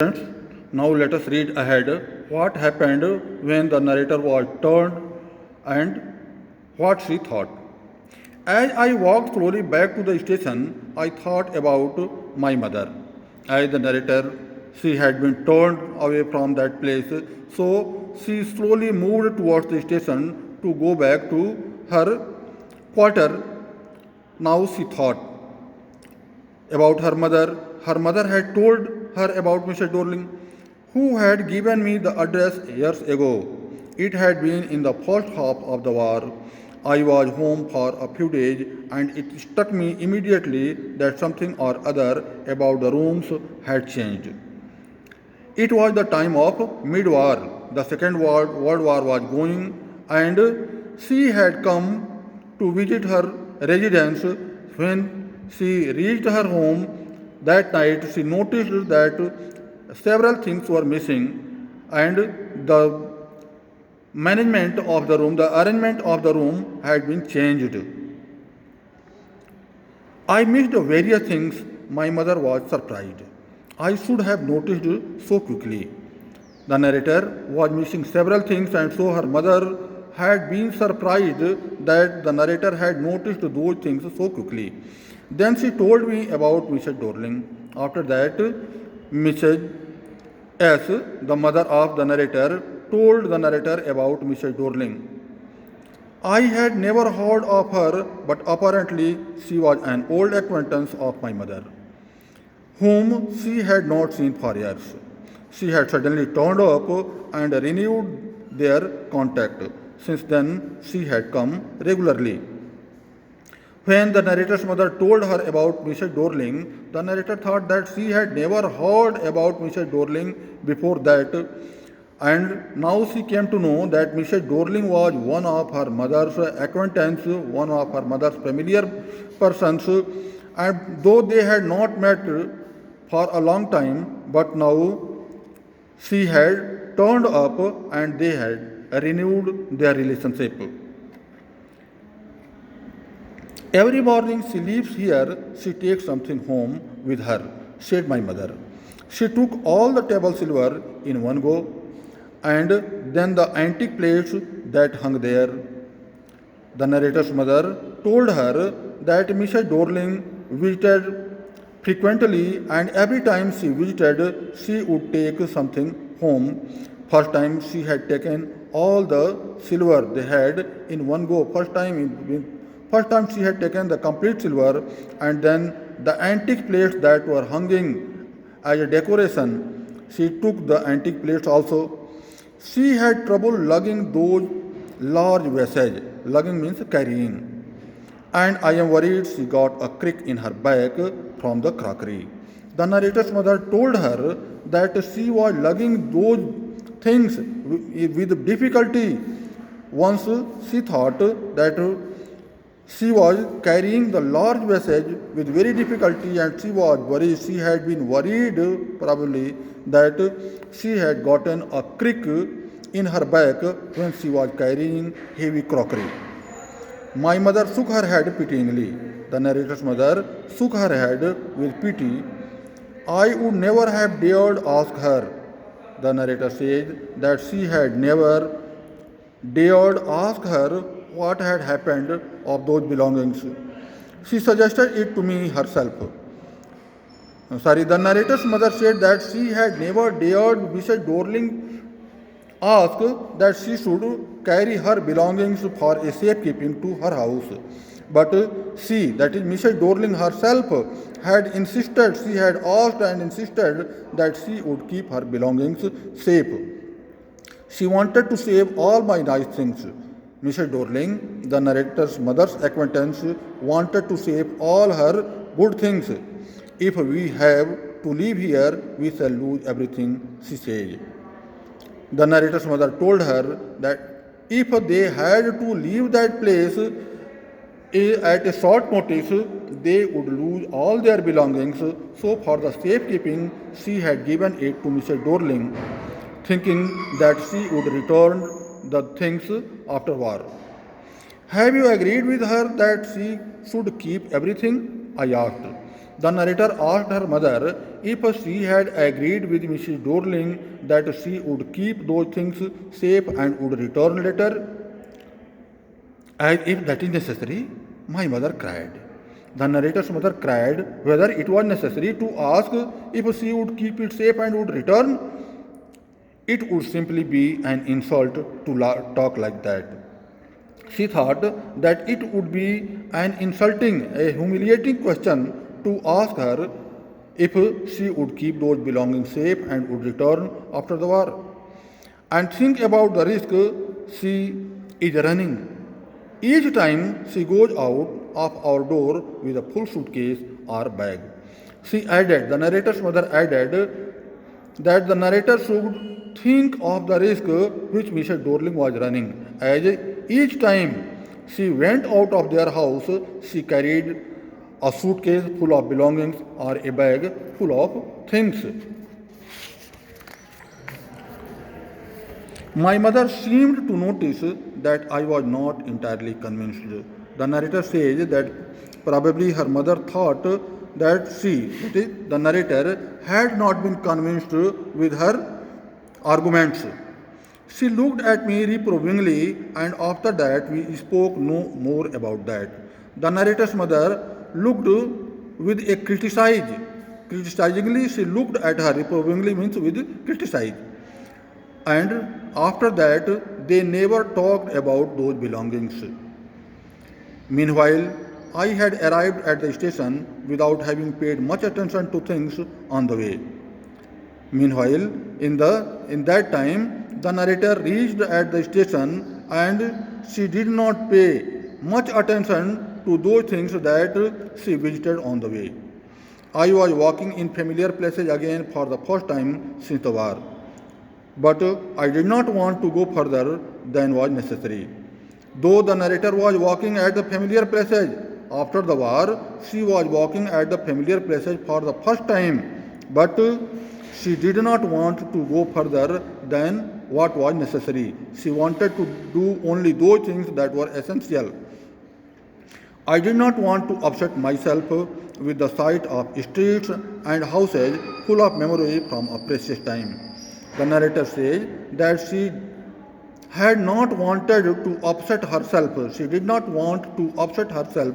Now let us read ahead what happened when the narrator was turned and what she thought. As I walked slowly back to the station, I thought about my mother. As the narrator, she had been turned away from that place, so she slowly moved towards the station to go back to her quarter. Now she thought about her mother. Her mother had told her about Mr. Dorling, who had given me the address years ago. It had been in the first half of the war. I was home for a few days, and it struck me immediately that something or other about the rooms had changed. It was the time of mid-war. The Second World War was going, and she had come to visit her residence. When she reached her home that night, she noticed that several things were missing, and the arrangement of the room had been changed. I missed various things. My mother was surprised. I should have noticed so quickly. The narrator was missing several things, and so her mother had been surprised that the narrator had noticed those things so quickly. Then she told me about Mrs. Dorling. After that, Mrs. S., the mother of the narrator, told the narrator about Mrs. Dorling. I had never heard of her, but apparently she was an old acquaintance of my mother, whom she had not seen for years. She had suddenly turned up and renewed their contact. Since then, she had come regularly. When the narrator's mother told her about Mrs. Dorling, the narrator thought that she had never heard about Mrs. Dorling before that, and now she came to know that Mrs. Dorling was one of her mother's acquaintance, one of her mother's familiar persons, and though they had not met for a long time, but now she had turned up and they had renewed their relationship. Every morning she leaves here, she takes something home with her, said my mother. She took all the table silver in one go, and then the antique plates that hung there. The narrator's mother told her that Mrs. Dorling visited frequently, and every time she visited, she would take something home. First time she had taken all the silver they had in one go. First time she had taken the complete silver, and then the antique plates that were hanging as a decoration. She took the antique plates also. She had trouble lugging those large vessels. Lugging means carrying. And I am worried she got a crick in her back from the crockery. The narrator's mother told her that she was lugging those things with difficulty. Once she thought that she was carrying the large vessel with very difficulty, and she was worried. She had been worried probably that she had gotten a crick in her back when she was carrying heavy crockery. My mother shook her head pityingly. The narrator's mother shook her head with pity. I would never have dared ask her. The narrator said that she had never dared ask her what had happened of those belongings. She suggested it to me herself. The narrator's mother said that she had never dared Mrs. Dorling ask that she should carry her belongings for a safekeeping to her house. But she, that is Mrs. Dorling herself, had insisted, she had asked and insisted that she would keep her belongings safe. She wanted to save all my nice things. Mrs. Dorling, the narrator's mother's acquaintance, wanted to save all her good things. If we have to leave here, we shall lose everything, she said. The narrator's mother told her that if they had to leave that place at a short notice, they would lose all their belongings. So, for the safekeeping, she had given it to Mrs. Dorling, thinking that she would return the things afterward. Have you agreed with her that she should keep everything? I asked. The narrator asked her mother if she had agreed with Mrs. Dorling that she would keep those things safe and would return later. As if that is necessary, my mother cried. The narrator's mother cried whether it was necessary to ask if she would keep it safe and would return. It would simply be an insult to talk like that. She thought that it would be an insulting, a humiliating question to ask her if she would keep those belongings safe and would return after the war. And think about the risk she is running. Each time she goes out of our door with a full suitcase or bag. She added, the narrator's mother added, that the narrator should think of the risk which Mrs. Dorling was running, as each time she went out of their house, she carried a suitcase full of belongings or a bag full of things. My mother seemed to notice that I was not entirely convinced. The narrator says that probably her mother thought that she, that is, the narrator, had not been convinced with her arguments. She looked at me reprovingly, and after that we spoke no more about that. The narrator's mother looked with a criticizingly she looked at her. Reprovingly means with criticize. And after that, they never talked about those belongings. Meanwhile, I had arrived at the station without having paid much attention to things on the way. Meanwhile, in that time, the narrator reached at the station and she did not pay much attention to those things that she visited on the way. I was walking in familiar places again for the first time since the war. But I did not want to go further than was necessary. Though the narrator was walking at the familiar places after the war, she was walking at the familiar places for the first time. But she did not want to go further than what was necessary. She wanted to do only those things that were essential. I did not want to upset myself with the sight of streets and houses full of memory from a precious time. The narrator says that she had not wanted to upset herself. She did not want to upset herself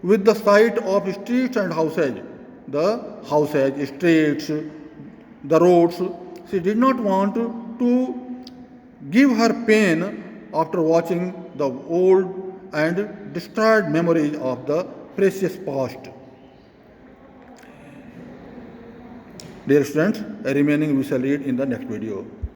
with the sight of streets and houses. The houses, streets, the roads. She did not want to give her pain after watching the old and destroyed memories of the precious past. Dear students, remaining we shall read in the next video.